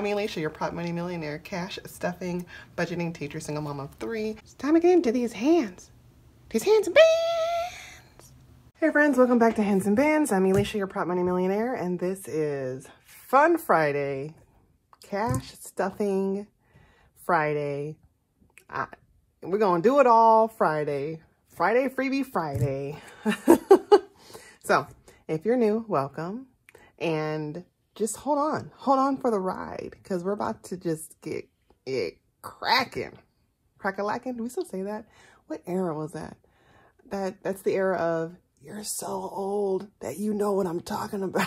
I'm Alicia, your prop money millionaire, cash stuffing, budgeting teacher, single mom of 3. It's time to get into these hands. These hands and bands. Hey friends, welcome back to Hands and Bands. I'm Alicia, your prop money millionaire, and this is Fun Friday, Cash Stuffing Friday. We're gonna do it all Friday. Friday, freebie Friday. So, if you're new, welcome. And just hold on for the ride, because we're about to just get it cracking. Crack-a-lackin', do we still say that? What era was that? That's the era of, you're so old that you know what I'm talking about.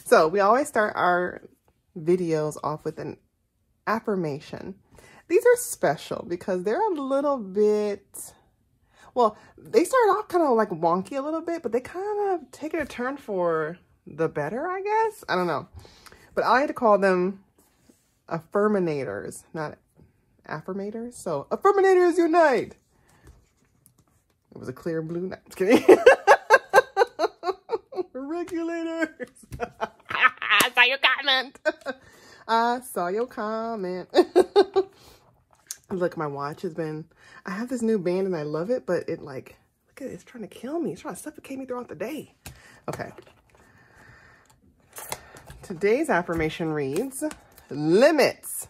So we always start our videos off with an affirmation. These are special because they're a little bit, well, they start off kind of like wonky a little bit, but they kind of take it a turn for the better, I guess. I don't know. But I had to call them affirminators, not affirmators. So, affirminators unite. It was a clear blue. No, just kidding. Regulators. I saw your comment. I saw your comment. Look, my watch has been, I have this new band and I love it, but it like, look at it, it's trying to kill me. It's trying to suffocate me throughout the day. Okay. Today's affirmation reads, limits.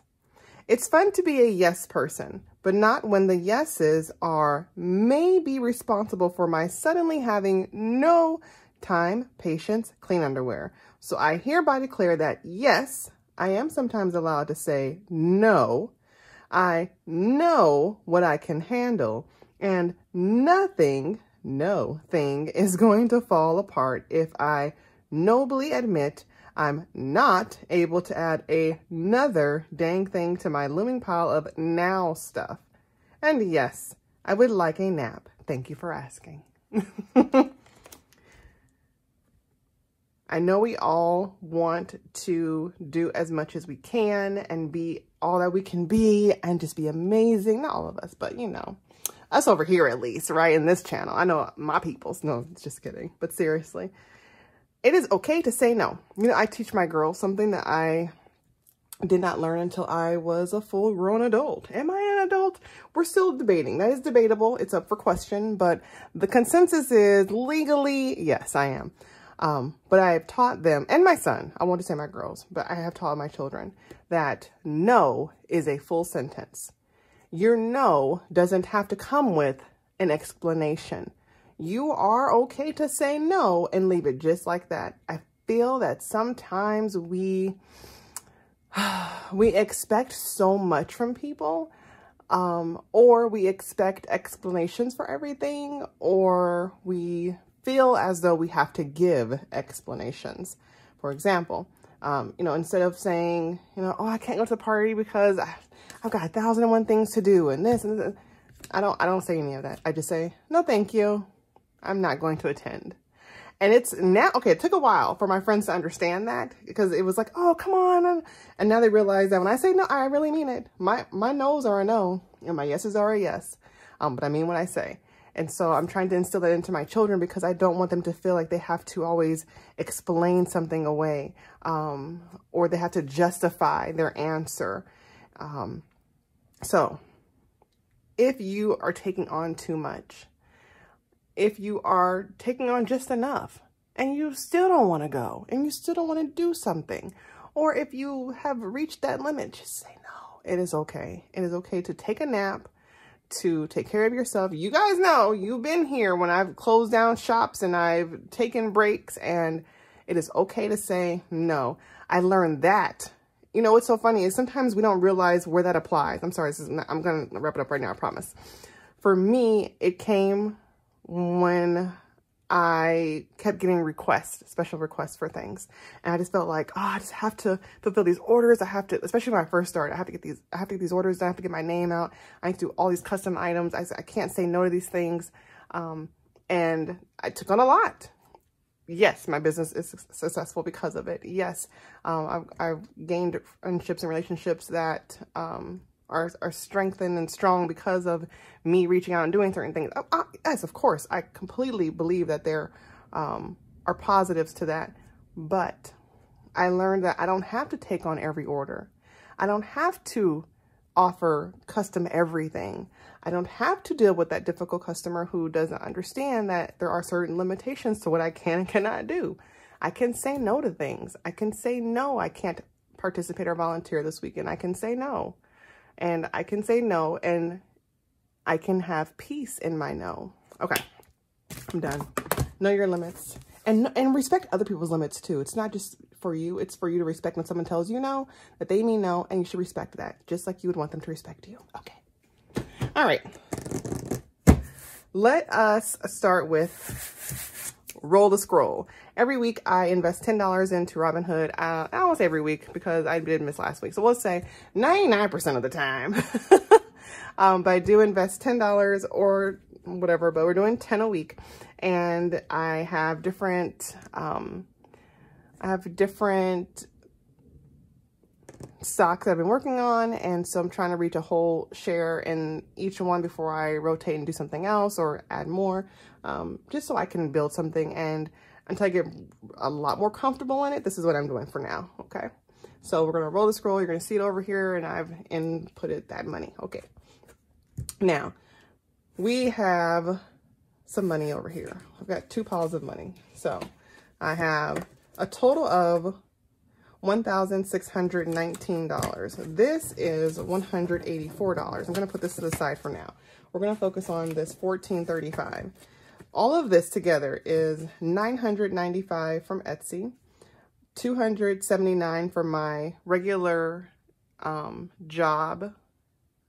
It's fun to be a yes person, but not when the yeses are may be responsible for my suddenly having no time, patience, clean underwear. So I hereby declare that yes, I am sometimes allowed to say no. I know what I can handle, and no thing is going to fall apart if I nobly admit I'm not able to add another dang thing to my looming pile of now stuff. And yes, I would like a nap. Thank you for asking. I know we all want to do as much as we can and be all that we can be and just be amazing. Not all of us, but you know, us over here at least, right? In this channel. I know my peoples. No, just kidding. But seriously, it is okay to say no. You know, I teach my girls something that I did not learn until I was a full-grown adult. Am I an adult? We're still debating. That is debatable. It's up for question, but the consensus is legally, yes, I am. But I have taught them, and my son, I want to say my girls, but I have taught my children that no is a full sentence. Your no doesn't have to come with an explanation. You are okay to say no and leave it just like that. I feel that sometimes we expect so much from people, or we expect explanations for everything, or we feel as though we have to give explanations. For example, you know, instead of saying, you know, oh, I can't go to the party because I've got 1,001 things to do and this and this. I don't say any of that. I just say, no, thank you. I'm not going to attend. And it's now, okay, it took a while for my friends to understand that, because it was like, oh, come on. And now they realize that when I say no, I really mean it. My no's are a no and my yeses are a yes. But I mean what I say. And so I'm trying to instill that into my children, because I don't want them to feel like they have to always explain something away, or they have to justify their answer. So if you are taking on too much, if you are taking on just enough and you still don't want to go and you still don't want to do something, or if you have reached that limit, just say no. It is okay. It is okay to take a nap, to take care of yourself. You guys know, you've been here when I've closed down shops and I've taken breaks, and it is okay to say no. I learned that. You know, what's so funny is sometimes we don't realize where that applies. I'm sorry, I'm going to wrap it up right now, I promise. For me, it came when I kept getting requests, special requests for things. And I just felt like, oh, I just have to fulfill these orders. I have to, especially when I first started, I have to get these orders. I have to get my name out. I have to do all these custom items. I can't say no to these things. And I took on a lot. Yes, my business is successful because of it. Yes, I've gained friendships and relationships that are strengthened and strong because of me reaching out and doing certain things. Yes, of course, I completely believe that there are positives to that. But I learned that I don't have to take on every order. I don't have to offer custom everything. I don't have to deal with that difficult customer who doesn't understand that there are certain limitations to what I can and cannot do. I can say no to things. I can say no, I can't participate or volunteer this weekend. I can say no. And I can say no, and I can have peace in my no. Okay, I'm done. Know your limits. And respect other people's limits too. It's not just for you. It's for you to respect when someone tells you no, that they mean no, and you should respect that, just like you would want them to respect you. Okay. All right. Let us start with roll the scroll. Every week I invest $10 into Robinhood. I won't say every week because I did miss last week. So we'll say 99% of the time. But I do invest $10 or whatever, but we're doing 10 a week. And I have different, stocks I've been working on. And so I'm trying to reach a whole share in each one before I rotate and do something else or add more, just so I can build something. And until I get a lot more comfortable in it, this is what I'm doing for now. Okay. So we're going to roll the scroll. You're going to see it over here, and I've inputted that money. Okay. Now we have some money over here. I've got 2 piles of money. So I have a total of $1,619. This is $184. I'm going to put this to the side for now. We're going to focus on this $1,435. All of this together is $995 from Etsy, $279 for my regular job,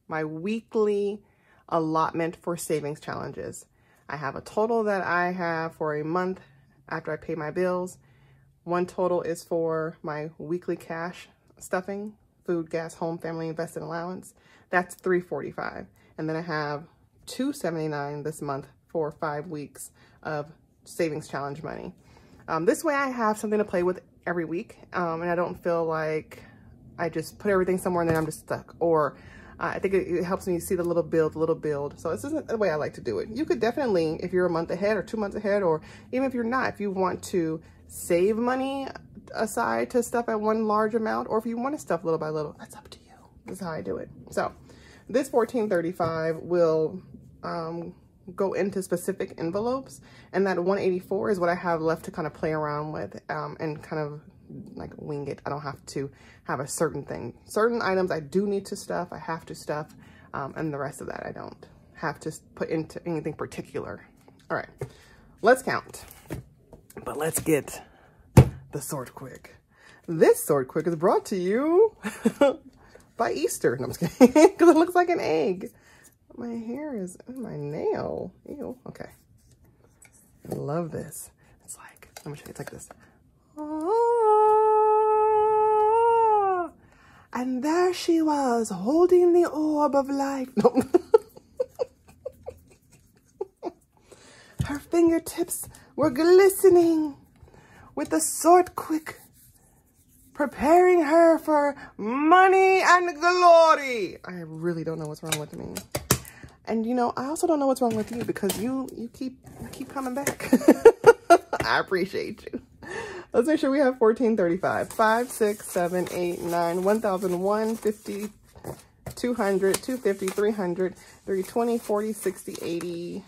my weekly allotment for savings challenges. I have a total that I have for a month after I pay my bills. One total is for my weekly cash stuffing, food, gas, home, family, invested allowance. That's $345. And then I have $279 this month for 5 weeks of savings challenge money. This way I have something to play with every week. And I don't feel like I just put everything somewhere and then I'm just stuck. Or I think it helps me see the little build. So this isn't the way I like to do it. You could definitely, if you're a month ahead or 2 months ahead, or even if you're not, if you want to save money aside to stuff at one large amount, or if you want to stuff little by little, that's up to you. This is how I do it. So this $1,435 will go into specific envelopes, and that $184 is what I have left to kind of play around with and kind of like wing it. I don't have to have a certain thing. Certain items I do need to stuff, I have to stuff, and the rest of that I don't have to put into anything particular. All right, let's count. But let's get the Sort Quick. This Sort Quick is brought to you by Easter. No, I'm just kidding, because it looks like an egg. My hair is in my nail. Ew, okay. I love this. It's like, let me show you, it's like this. Oh, and there she was, holding the orb of life. No. Her fingertips were glistening with the Sort Quick, preparing her for money and glory. I really don't know what's wrong with me. And you know, I also don't know what's wrong with you, because you keep coming back. I appreciate you. Let's make sure we have $1,435. 5, 6, 7, 8, 9, 1,001, 50, 200, 250, 300, 320, 40, 60, 80,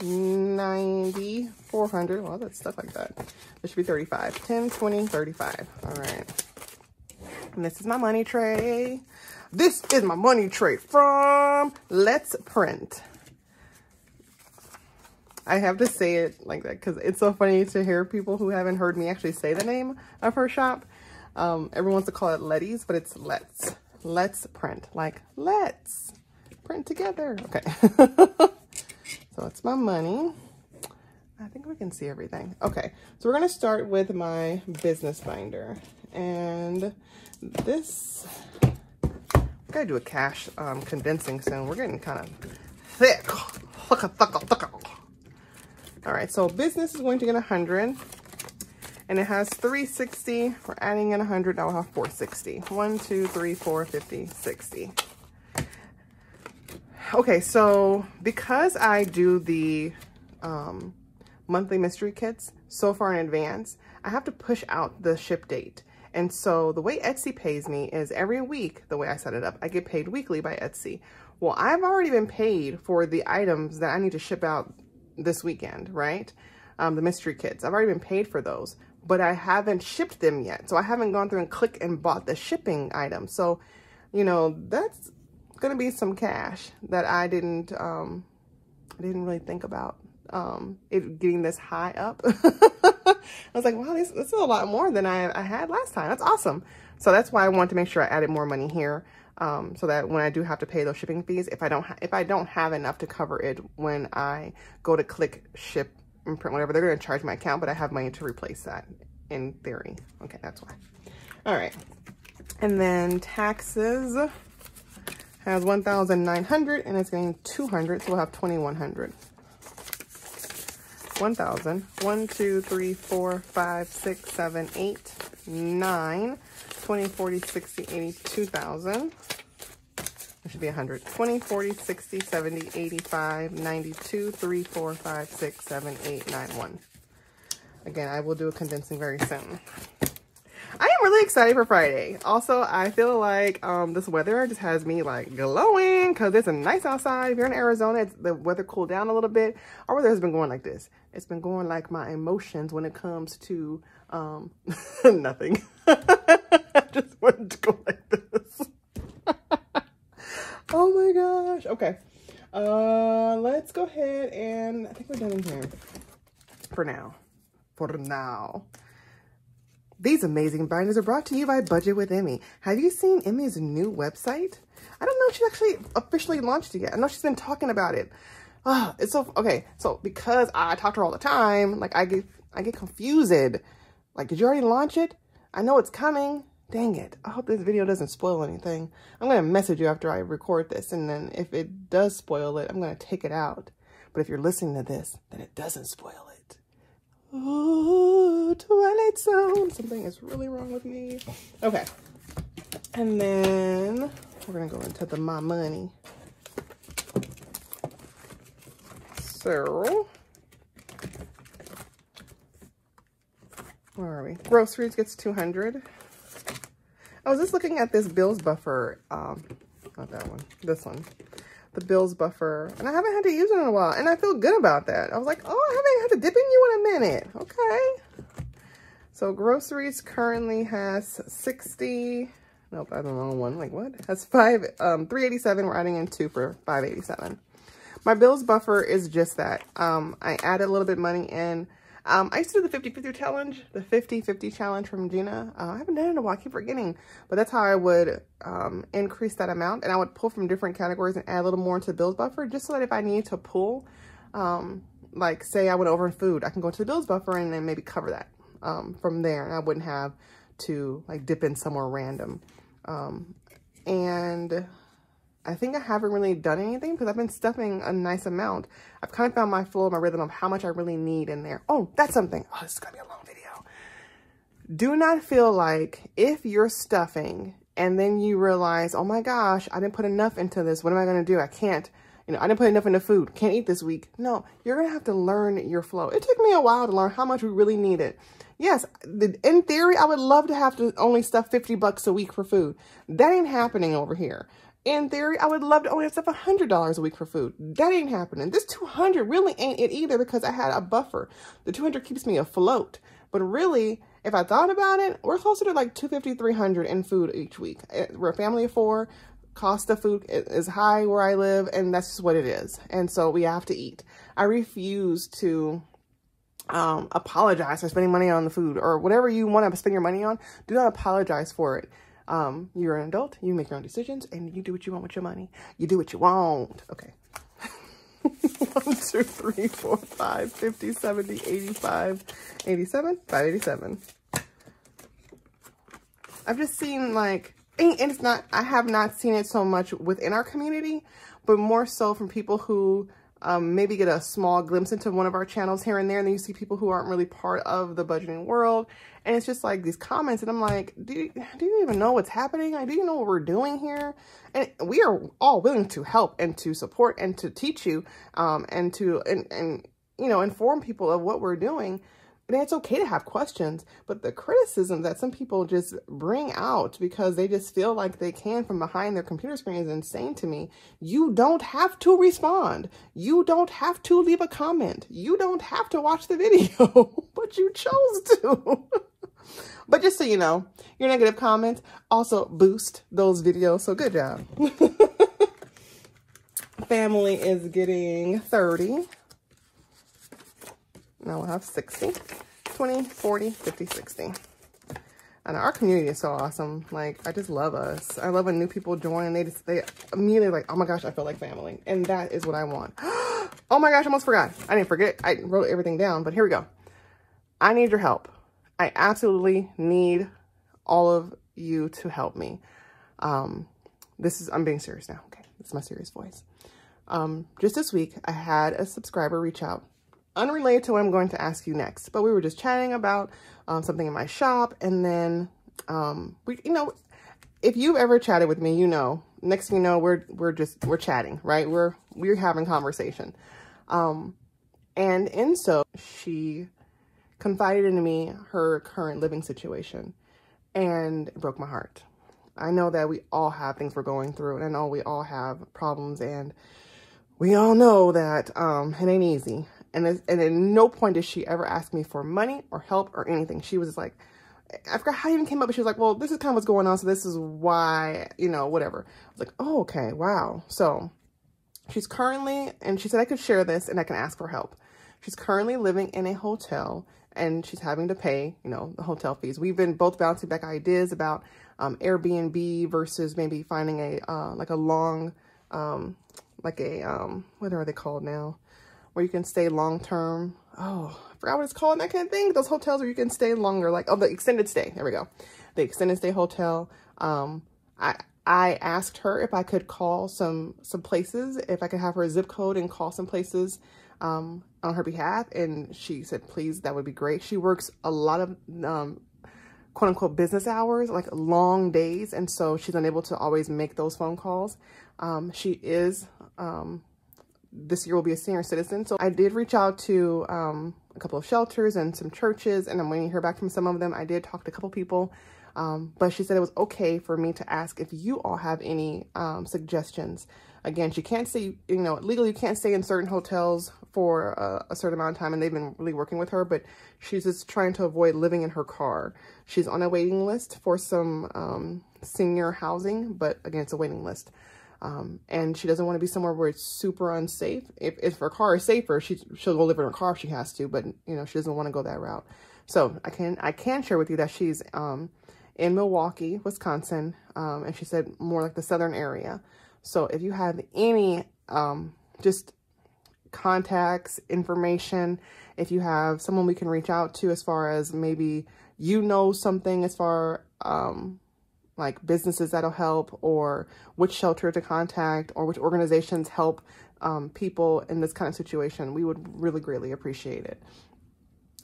90, 400. Well, that's stuff like that. This should be 35. 10, 20, 35. All right. And this is my money tray. This is my money tray from Let's Print. I have to say it like that because it's so funny to hear people who haven't heard me actually say the name of her shop. Everyone wants to call it Letty's, but it's Let's. Let's Print. Like, let's print together. Okay. So it's my money. I think we can see everything. Okay. So we're going to start with my business binder. And this, I gotta do a cash condensing soon. We're getting kind of thick. All right, so business is going to get 100, and it has 360. We're adding in 100. Now we'll have 460. 1, 2, 3, 4, 50, 60. Okay, so because I do the monthly mystery kits so far in advance, I have to push out the ship date. And so the way Etsy pays me is every week, the way I set it up, I get paid weekly by Etsy. Well, I've already been paid for the items that I need to ship out this weekend, right? The mystery kits. I've already been paid for those, but I haven't shipped them yet. So I haven't gone through and clicked and bought the shipping item. So, you know, that's going to be some cash that I didn't really think about it getting this high up. I was like, wow, this is a lot more than I had last time. That's awesome. So that's why I want to make sure I added more money here, so that when I do have to pay those shipping fees, if I don't have enough to cover it when I go to click ship and print whatever, they're going to charge my account, but I have money to replace that in theory. Okay, that's why. All right. And then taxes has 1,900 and it's getting 200, so we'll have 2,100. 1,000. 1, 2, 3, 4, 5, 6, 7, 8, 9, 20, 40, 60, 80, 2,000. It should be 100. 20, 40, 60, 70, 85, 92, 3, 4, 5, 6, 7, 8, 9, 1. Again, I will do a condensing very soon. I am really excited for Friday. Also, I feel like this weather just has me like glowing because it's nice outside. If you're in Arizona, the weather cooled down a little bit. Our weather has been going like this. It's been going like my emotions when it comes to nothing. I just wanted to go like this. Oh my gosh. Okay. Let's go ahead and I think we're done in here for now. For now. These amazing binders are brought to you by Budget with Emmy. Have you seen Emmy's new website? I don't know if she's actually officially launched it yet. I know she's been talking about it. It's so, okay. So because I talk to her all the time, like I get confused. Like, did you already launch it? I know it's coming. Dang it. I hope this video doesn't spoil anything. I'm going to message you after I record this. And then if it does spoil it, I'm going to take it out. But if you're listening to this, then it doesn't spoil it. Oh, Twilight Zone. Something is really wrong with me. Okay. And then we're going to go into my money. So, where are we? Groceries gets 200. I was just looking at this Bills buffer. Not that one. This one. The Bills buffer. And I haven't had to use it in a while. And I feel good about that. I was like, oh, I haven't had to dip in you in a minute. Okay. So groceries currently has 60. Nope, I don't know one. Like what? It has 387. We're adding in 2 for 587. My Bills buffer is just that. I added a little bit of money in. I used to do the 50-50 challenge, the 50-50 challenge from Gina. I haven't done it in a while, I keep forgetting. But that's how I would increase that amount. And I would pull from different categories and add a little more into the Bills buffer, just so that if I need to pull, like say I went over in food, I can go to the Bills buffer and then maybe cover that from there. And I wouldn't have to like dip in somewhere random. And I think I haven't really done anything because I've been stuffing a nice amount. I've kind of found my flow, my rhythm of how much I really need in there. Oh, that's something. Oh, this is going to be a long video. Do not feel like if you're stuffing and then you realize, oh my gosh, I didn't put enough into this. What am I going to do? I can't, I didn't put enough into food. Can't eat this week. No, you're going to have to learn your flow. It took me a while to learn how much we really needed. Yes, in theory, I would love to have to only stuff $50 a week for food. That ain't happening over here. In theory, I would love to only have stuff $100 a week for food. That ain't happening. This 200 really ain't it either because I had a buffer. The 200 keeps me afloat. But really, if I thought about it, we're closer to like 250, 300 in food each week. We're a family of 4. Cost of food is high where I live, and that's just what it is. And so we have to eat. I refuse to apologize for spending money on the food or whatever you want to spend your money on. Do not apologize for it. You're an adult, you make your own decisions, and you do what you want with your money. You do what you want. Okay. 1, 2, 3, 4, 5, 50, 70, 85, 87, 587. I've just seen like, and it's not, I have not seen it so much within our community, but more so from people who maybe get a small glimpse into one of our channels here and there. And then you see people who aren't really part of the budgeting world. And it's just like these comments. And I'm like, do you even know what's happening? Like, do you know what we're doing here? And we are all willing to help and to support and to teach you and to, inform people of what we're doing. And it's okay to have questions, but the criticism that some people just bring out because they just feel like they can from behind their computer screen is insane to me. You don't have to respond. You don't have to leave a comment. You don't have to watch the video, but you chose to. But just so you know, your negative comments also boost those videos. So good job. Family is getting 30. Now we'll have 60, 20, 40, 50, 60. And our community is so awesome. Like, I just love us. I love when new people join and they immediately like, oh my gosh, I feel like family. And that is what I want. Oh my gosh, I almost forgot. I didn't forget. I wrote everything down, but here we go. I need your help. I absolutely need all of you to help me. I'm being serious now. Okay, this is my serious voice. Just this week, I had a subscriber reach out. Unrelated to what I'm going to ask you next, but we were just chatting about something in my shop, and then if you've ever chatted with me, next thing you know, we're chatting, right? We're having conversation, and so she confided in me her current living situation, and it broke my heart. I know that we all have things we're going through, and I know we all have problems, and we all know that it ain't easy. And at no point did she ever ask me for money or help or anything. She was like, I forgot how it even came up, but she was like, well, this is kind of what's going on. So this is why, whatever. I was like, oh, okay, wow. So she's currently, and she said I could share this and I can ask for help. She's currently living in a hotel and she's having to pay, the hotel fees. We've been both bouncing back ideas about Airbnb versus maybe finding what are they called now? Where you can stay long-term. Oh, I forgot what it's called. And I can't think. Those hotels where you can stay longer, the extended stay. There we go. The extended stay hotel. I asked her if I could call some places, if I could have her zip code and call some places on her behalf. And she said, please, that would be great. She works a lot of quote unquote business hours, like long days. And so she's unable to always make those phone calls. She is, this year will be a senior citizen. So I did reach out to a couple of shelters and some churches, and I'm waiting to hear back from some of them. I did talk to a couple people, but she said it was okay for me to ask if you all have any suggestions. Again, she can't stay, legally you can't stay in certain hotels for a certain amount of time, and they've been really working with her, but she's just trying to avoid living in her car. She's on a waiting list for some senior housing, but again, it's a waiting list. And she doesn't want to be somewhere where it's super unsafe. If her car is safer, she'll go live in her car if she has to, but she doesn't want to go that route. So I can share with you that she's in Milwaukee, Wisconsin, and she said more like the southern area. So if you have any just contacts, information, if you have someone we can reach out to as far as maybe something as far like businesses that'll help, or which shelter to contact, or which organizations help people in this kind of situation, we would really greatly appreciate it.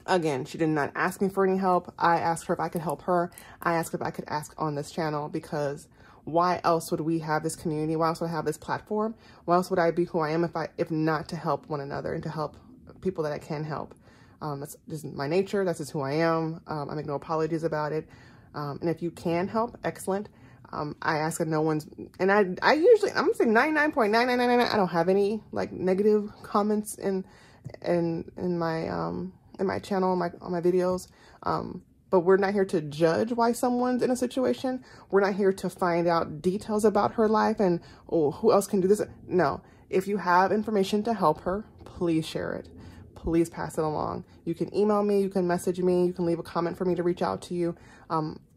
Again, she did not ask me for any help. I asked her if I could help her. I asked if I could ask on this channel, because why else would we have this community? Why else would I have this platform? Why else would I be who I am if not to help one another and to help people that I can help? That's just my nature. That's just who I am. I make no apologies about it. And if you can help, excellent. I ask that no one's, and I usually, I'm gonna say 99.9999. I don't have any like negative comments in my channel, on my videos. But we're not here to judge why someone's in a situation. We're not here to find out details about her life and, oh, who else can do this? No, if you have information to help her, please share it. Please pass it along. You can email me, you can message me, you can leave a comment for me to reach out to you.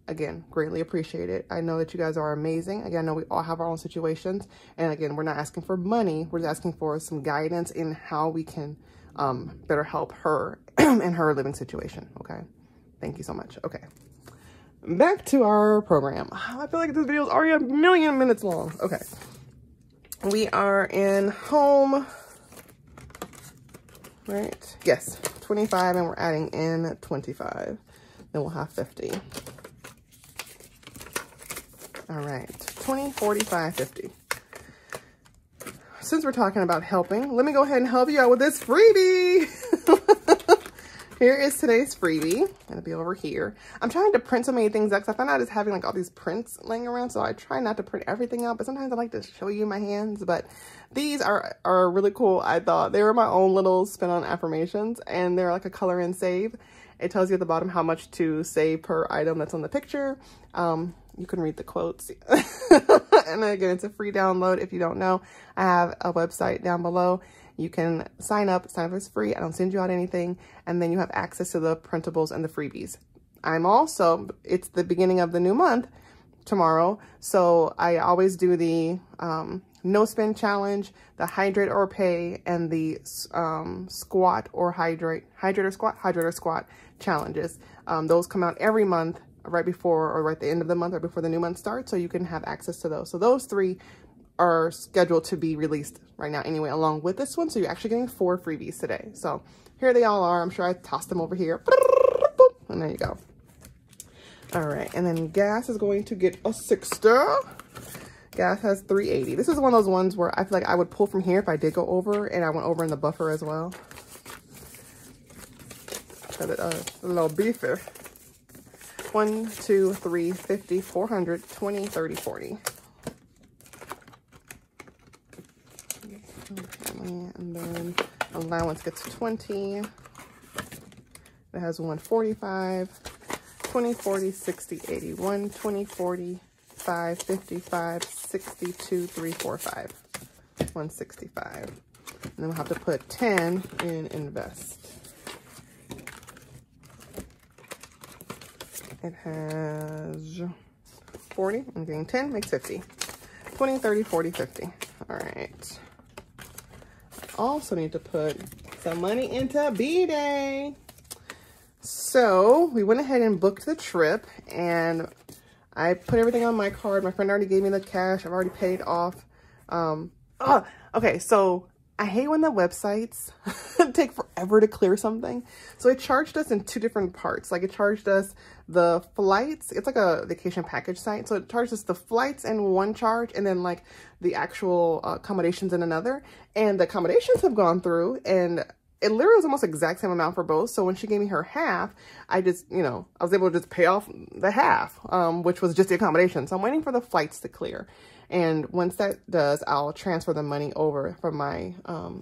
Again, greatly appreciate it. I know that you guys are amazing. Again, I know we all have our own situations. And again, we're not asking for money. We're just asking for some guidance in how we can better help her in her living situation. Okay. Thank you so much. Okay. Back to our program. I feel like this video is already 1,000,000 minutes long. Okay. We are in home. Right? Yes, 25, and we're adding in 25. Then we'll have 50. All right, 20, 45, 50. Since we're talking about helping, let me go ahead and help you out with this freebie. Here is today's freebie. It'll be over here. I'm trying to print so many things out because I found out it's having like all these prints laying around. So I try not to print everything out, but sometimes I like to show you my hands. But these are really cool. I thought they were my own little spin on affirmations, and they're like a color and save. It tells you at the bottom how much to save per item that's on the picture. You can read the quotes. And again, it's a free download. If you don't know, I have a website down below. You can sign up is free. I don't send you out anything. And then you have access to the printables and the freebies. It's the beginning of the new month tomorrow. So I always do the no spend challenge, the hydrate or pay, and the squat or hydrate or squat challenges. Those come out every month right before or right at the end of the month or before the new month starts. So you can have access to those. So those 3 are scheduled to be released right now anyway, along with this one. So you're actually getting 4 freebies today. So here they all are. I'm sure I tossed them over here. And there you go. All right. And then Gas is going to get a 60. Gas has 380. This is one of those ones where I feel like I would pull from here if I did go over, and I went over in the buffer as well. Got it a little beefer. 1, 2, 3, 50, 400, 20, 30, 40. And then allowance gets 20. It has 145, 20, 40, 60, 81, 20, 40, 5, 55, 62, 3, 4, 5, 165. And then we'll have to put 10 in invest. It has 40. I'm getting 10, makes 50. 20, 30, 40, 50. All right. Also need to put some money into B-Day. So we went ahead and booked the trip, and I put everything on my card. My friend already gave me the cash. I've already paid off. Okay, so I hate when the websites take forever to clear something. So it charged us in 2 different parts. Like, it charged us the flights. It's like a vacation package site. So it charged us the flights in one charge, and then like the actual accommodations in another. And the accommodations have gone through, and it literally was almost the exact same amount for both. So when she gave me her half, I just, I was able to just pay off the half, which was just the accommodation. So I'm waiting for the flights to clear. And once that does, I'll transfer the money over from my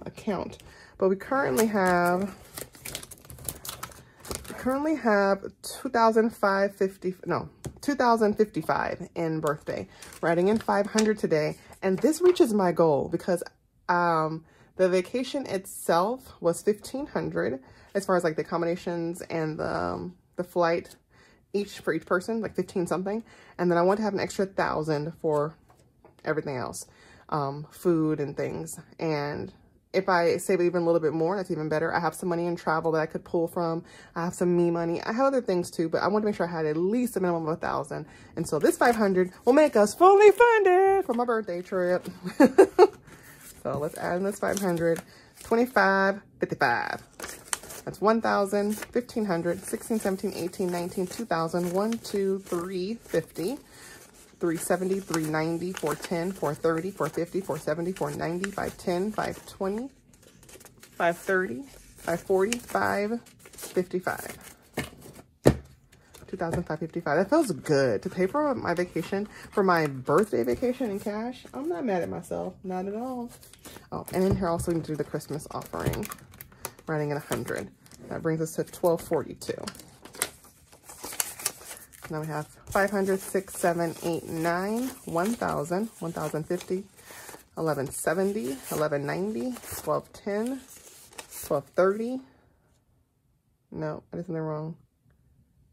account. But we currently have $2,055 in birthday. We're adding in 500 today, and this reaches my goal because the vacation itself was 1,500 as far as like the accommodations and the flight for each person, like 15 something, and then I want to have an extra 1,000 for everything else, food and things. And if I save even a little bit more, that's even better. I have some money in travel that I could pull from. I have some me money. I have other things too, but I want to make sure I had at least a minimum of 1,000. And so this 500 will make us fully funded for my birthday trip. So let's add in this 500, 25, 55. That's 1,000, 1,500, 16, 17, 18, 19, 2,000, 1, 2, 3, 50. 370, 390, 410, 430, 450, 470, 490, 510, 520, 530, 540, 555. 2,555. That feels good to pay for my vacation, for my birthday vacation in cash. I'm not mad at myself, not at all. Oh, and in here also we need to do the Christmas offering, running at 100. That brings us to 1,242. Now we have 500, 6, 7, 8, 9, 1,000, 1,050, 1,170, 1,190, 1,210, 1,230. No, I did something wrong.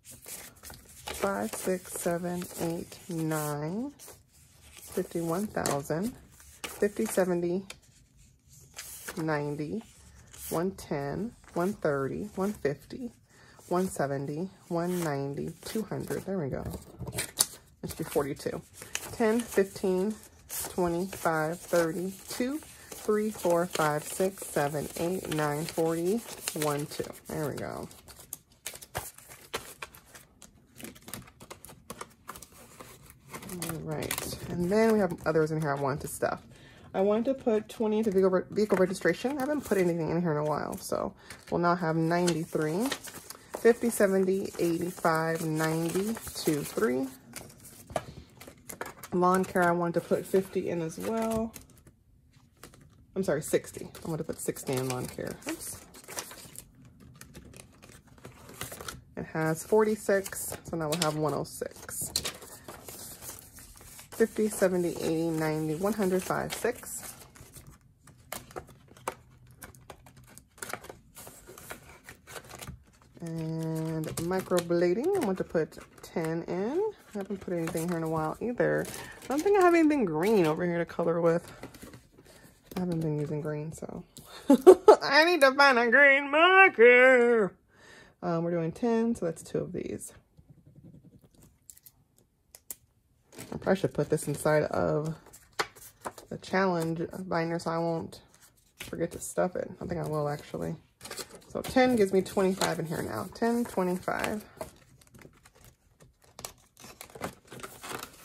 5, 6, 7, 8, 9, 51,000, 50, 70, 90, 110, 130, 150. 170, 190, 200. There we go. That should be 42. 10, 15, 25, 30, 2, 3, 4, 5, 6, 7, 8, 9, 40, 1, 2. There we go. All right. And then we have others in here I want to stuff. I wanted to put 20 into vehicle registration. I haven't put anything in here in a while, so we'll now have 93, 50, 70, 85, 90, 2, 3. Lawn care, I wanted to put 50 in as well. I'm sorry, 60. I want to put 60 in lawn care. Oops. It has 46, so now we'll have 106. 50, 70, 80, 90, 100, 5, 6. And microblading, I want to put 10 in. I haven't put anything here in a while either. I don't think I have anything green over here to color with. I haven't been using green, so I need to find a green marker. We're doing 10, so that's 2 of these. I probably should put this inside of the challenge binder so I won't forget to stuff it. I think I will actually. So 10 gives me 25 in here now. 10, 25.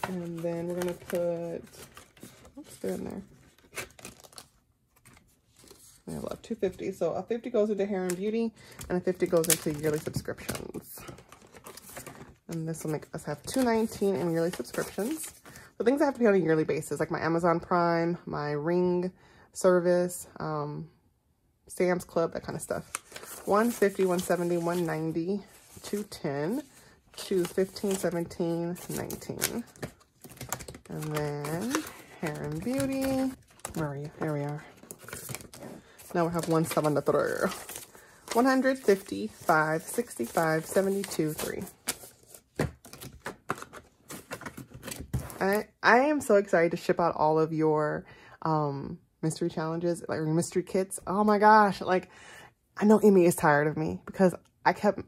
And then we're gonna put, oops, they're in there. I have 250. So a 50 goes into hair and beauty and a 50 goes into yearly subscriptions. And this will make us have 219 in yearly subscriptions. The things I have to pay on a yearly basis, like my Amazon Prime, my Ring service, Sam's Club, that kind of stuff. 150, 170, 190, 210, 215, 17, 19. And then hair and beauty. Where are you? There we are. Now we have 173. 155, 65, 72, 3. I am so excited to ship out all of your mystery challenges, like mystery kits. Oh my gosh, like I know Emmy is tired of me because I kept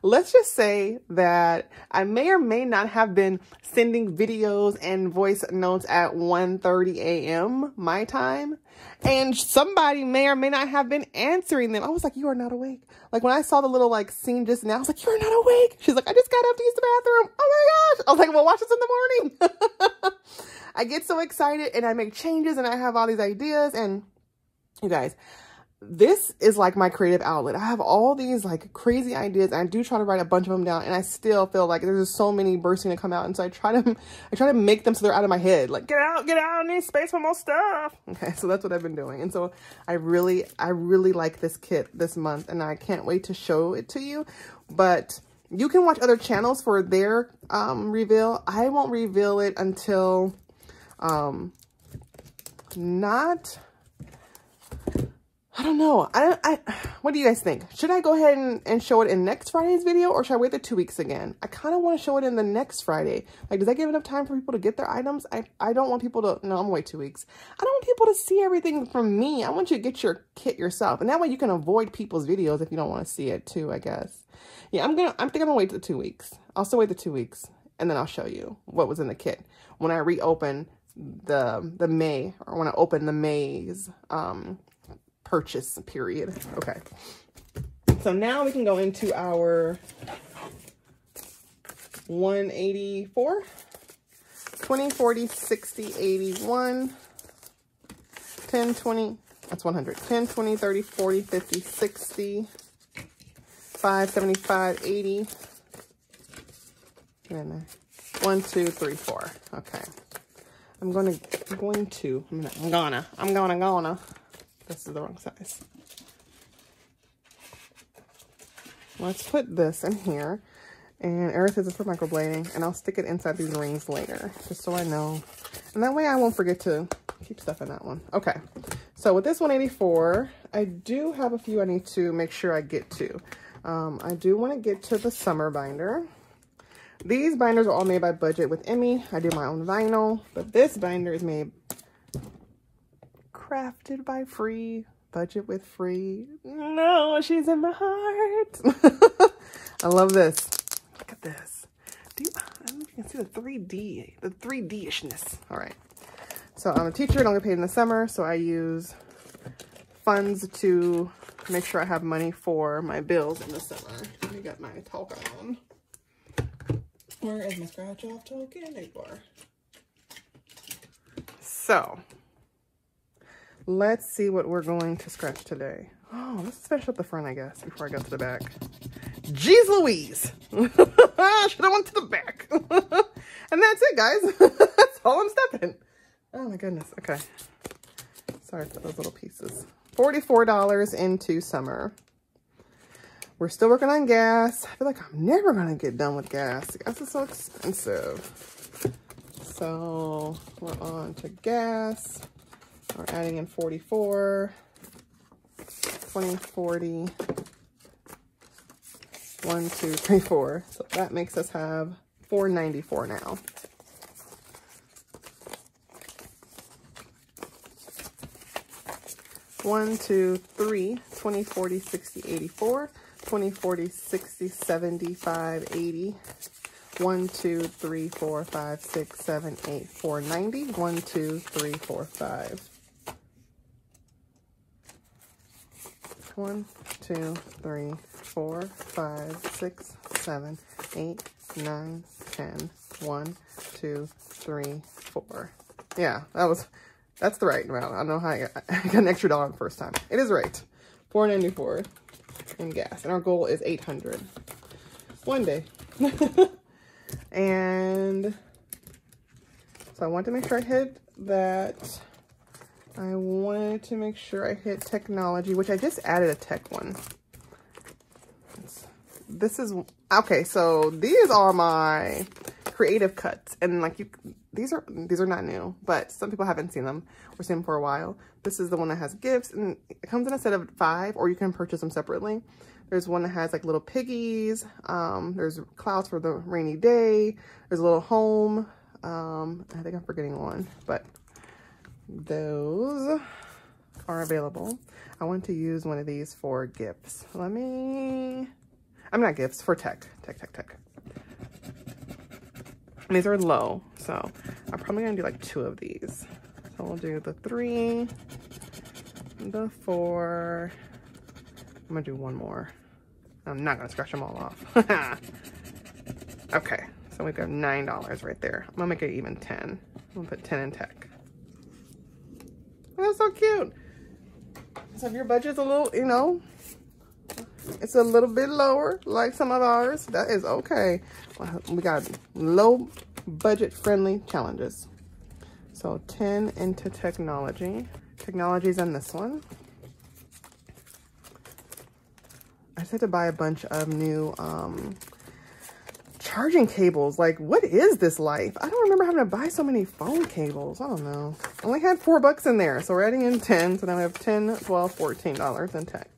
let's just say that I may or may not have been sending videos and voice notes at 1:30 a.m. my time, and somebody may or may not have been answering them. I was like, you are not awake. Like when I saw the little like scene just now, I was like, you're not awake. She's like, I just got up to use the bathroom. Oh my gosh. I was like, well, watch this in the morning. I get so excited and I make changes and I have all these ideas. And you guys, this is like my creative outlet. I have all these like crazy ideas and I do try to write a bunch of them down, and I still feel like there's just so many bursting to come out. And so I try to make them so they're out of my head. Like, get out, I need space for more stuff. Okay, so that's what I've been doing. And so I really like this kit this month, and I can't wait to show it to you. But you can watch other channels for their reveal. I won't reveal it until I don't know. What do you guys think? Should I go ahead and show it in next Friday's video, or should I wait the 2 weeks again? I kind of want to show it in the next Friday. Like, does that give enough time for people to get their items? I don't want people to, no, I'm gonna wait 2 weeks. I don't want people to see everything from me. I want you to get your kit yourself. And that way you can avoid people's videos if you don't want to see it too, I guess. Yeah, I think I'm gonna wait the 2 weeks. I'll still wait the 2 weeks, and then I'll show you what was in the kit when I reopen the May, or when I open the May's, purchase period. Okay, so now we can go into our 184, 20, 40, 60, 81, 10, 20, that's 100, 10, 20, 30, 40, 50, 60, 5, 75, 80, get in there, 1, 2, 3, 4. Okay, I'm gonna, this is the wrong size. Let's put this in here. And Earth is for microblading. And I'll stick it inside these rings later, just so I know. And that way I won't forget to keep stuff in that one. Okay. So with this 184, I do have a few I need to make sure I get to. I do want to get to the summer binder. These binders are all made by Budget with Emmy. I do my own vinyl. But this binder is made... crafted by Budget with Free. No, she's in my heart. I love this. Look at this. I don't know if you can see the 3D-ishness. All right. So I'm a teacher, don't get paid in the summer, so I use funds to make sure I have money for my bills in the summer. Let me get my talk on. Where is my scratch off token? There you are. So So let's see what we're going to scratch today. Oh, let's finish up the front, I guess, before I go to the back. Jeez Louise. Should have went to the back. And that's it, guys. That's all I'm stepping. Oh my goodness. Okay. Sorry for those little pieces. $44 into summer. We're still working on gas. I feel like I'm never going to get done with gas. Gas is so expensive. So we're on to gas. We're adding in 44, 20, 40, 1, 2, 3, 4. So that makes us have $4.94 now. One, two, three, 20, 40, 60, 84, 20, 40, 60, 75, 80. 1, 2, 3, 4, 5, 6, 7, 8, 4.90. 1, 2, 3, 4, 5. 1, 2, 3, 4, 5, 6, 7, 8, 9, 10. 1, 2, 3, 4. Yeah, that's the right amount. I don't know how I got an extra dollar the first time. It is right. $4.94 in gas. And our goal is $800. One day. And so I wanted to make sure I hit that. I wanted to make sure I hit technology, which I just added a tech one. This is, okay, so these are my creative cuts. And like these are not new, but some people haven't seen them or seen them for a while. This is the one that has gifts, and it comes in a set of 5, or you can purchase them separately. There's one that has like little piggies. There's clouds for the rainy day. There's a little home. I think I'm forgetting one, but those are available. I want to use one of these for gifts. I'm not gifts, for tech. And these are low, so I'm probably gonna do like 2 of these. So we'll do the 3, the 4. I'm gonna do 1 more. I'm not gonna scratch them all off. Okay, so we've got $9 right there. I'm gonna make it even 10. I'm gonna put 10 in tech. That's so cute. So if your budget's a little, you know, it's a little bit lower, like some of ours, that is okay. We got low budget friendly challenges. So 10 into technology. Technology's on this one. I just had to buy a bunch of new charging cables. Like, what is this life? I don't remember having to buy so many phone cables. I don't know. I only had $4 in there, so we're adding in 10. So now we have 10, 12, $14 in tech.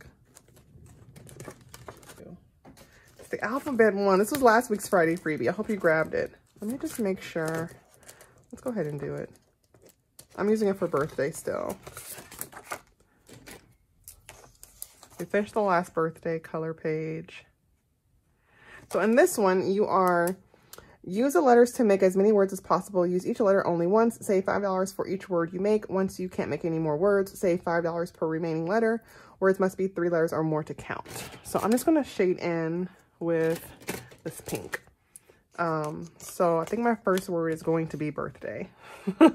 It's the alphabet one. This was last week's Friday freebie. I hope you grabbed it. Let me just make sure. Let's go ahead and do it. I'm using it for birthday still. We finished the last birthday color page. So in this one, use the letters to make as many words as possible. Use each letter only once. Save $5 for each word you make. Once you can't make any more words, save $5 per remaining letter. Words must be 3 letters or more to count. So I'm just going to shade in with this pink. So I think my first word is going to be birthday. so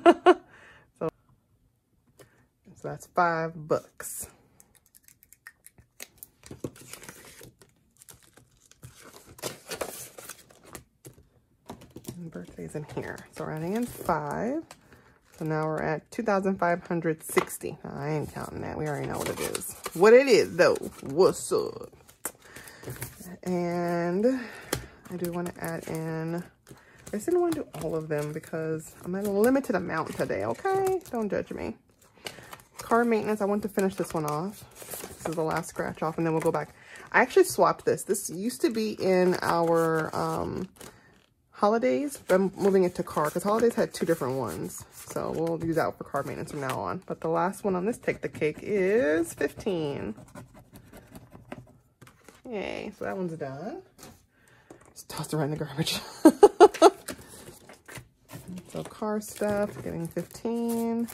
that's $5. And birthday's in here. So we're adding in 5. So now we're at 2,560. I ain't counting that. We already know what it is. What it is though. What's up? And I do want to add in, I just didn't want to do all of them because I'm at a limited amount today, okay? Don't judge me. Car maintenance, I want to finish this one off. This is the last scratch off, and then we'll go back. I actually swapped this. This used to be in our holidays, but I'm moving it to car because holidays had 2 different ones. So we'll use that for car maintenance from now on. But the last one on this Take the Cake is 15. Yay, so that one's done. Just tossed it right in the garbage. So car stuff, getting 15.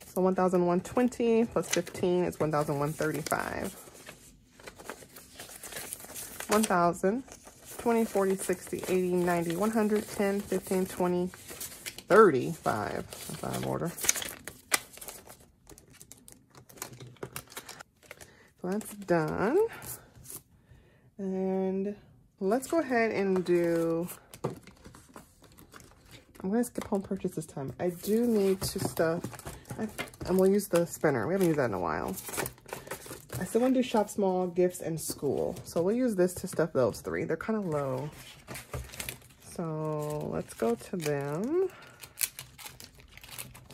So 1,120 plus 15 is 1,135. 1,000 20, 40, 60, 80, 90, 100, 10, 15, 20, 35. That's out of order. So that's done. And let's go ahead and do, I'm going to skip home purchase this time. I do need to stuff, and we'll use the spinner. We haven't used that in a while. I still want to do shop small, gifts, and school. So we'll use this to stuff those three. They're kind of low. So let's go to them.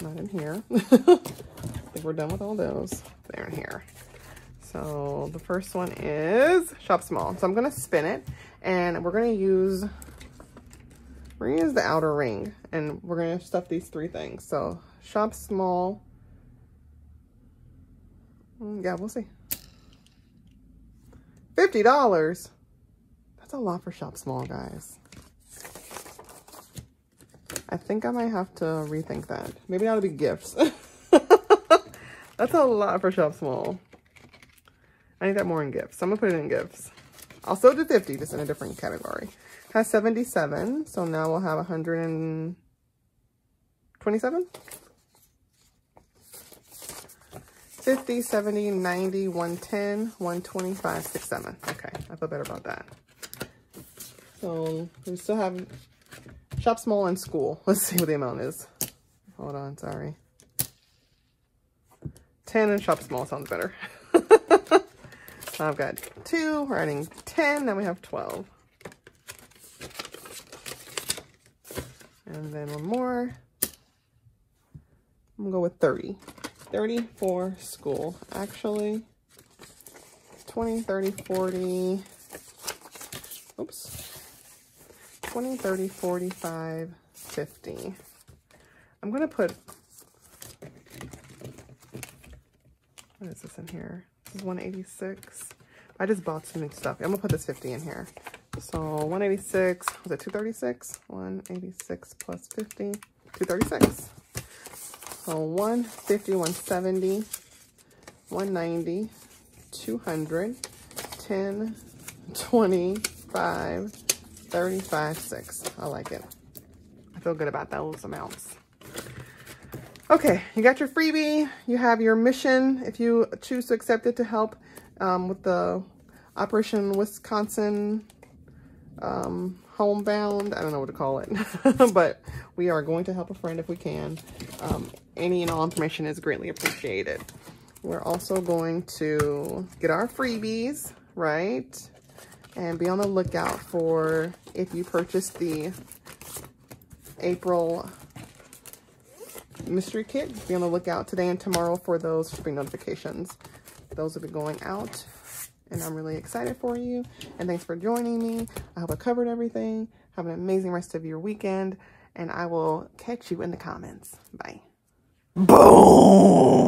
Not in here. I think we're done with all those. They're in here. So the first one is shop small. So I'm going to spin it, and we're going to use the outer ring, and we're going to stuff these three things. So shop small. Yeah, we'll see. $50. That's a lot for shop small, guys. I think I might have to rethink that. Maybe that'll be gifts. That's a lot for shop small. I need that more in gifts. So I'm gonna put it in gifts. I'll still do 50, just in a different category. Has 77, so now we'll have 127. 50, 70, 90, 110, 125, 67. Okay, I feel better about that. So we still have shop small and school. Let's see what the amount is. Hold on, sorry. 10 and shop small sounds better. So I've got 2, we're adding 10, then we have 12. And then one more. I'm gonna go with 30. 30 for school. Actually, 20, 30, 40. Oops. 20, 30, 45, 50. I'm going to put, what is this in here? This is 186. I just bought some new stuff. I'm going to put this 50 in here. So 186, was it 236? 186 plus 50, 236. So 150, 170, 190, 200, 10, 25, 35, 6. I like it. I feel good about those amounts. Okay, you got your freebie. You have your mission, if you choose to accept it, to help with the Operation Wisconsin homebound. I don't know what to call it, but we are going to help a friend if we can. Any and all information is greatly appreciated. We're also going to get our freebies, right? And be on the lookout for, if you purchase the April mystery kit, be on the lookout today and tomorrow for those shipping notifications. Those will be going out, and I'm really excited for you. And thanks for joining me. I hope I covered everything. Have an amazing rest of your weekend, and I will catch you in the comments. Bye. Boom!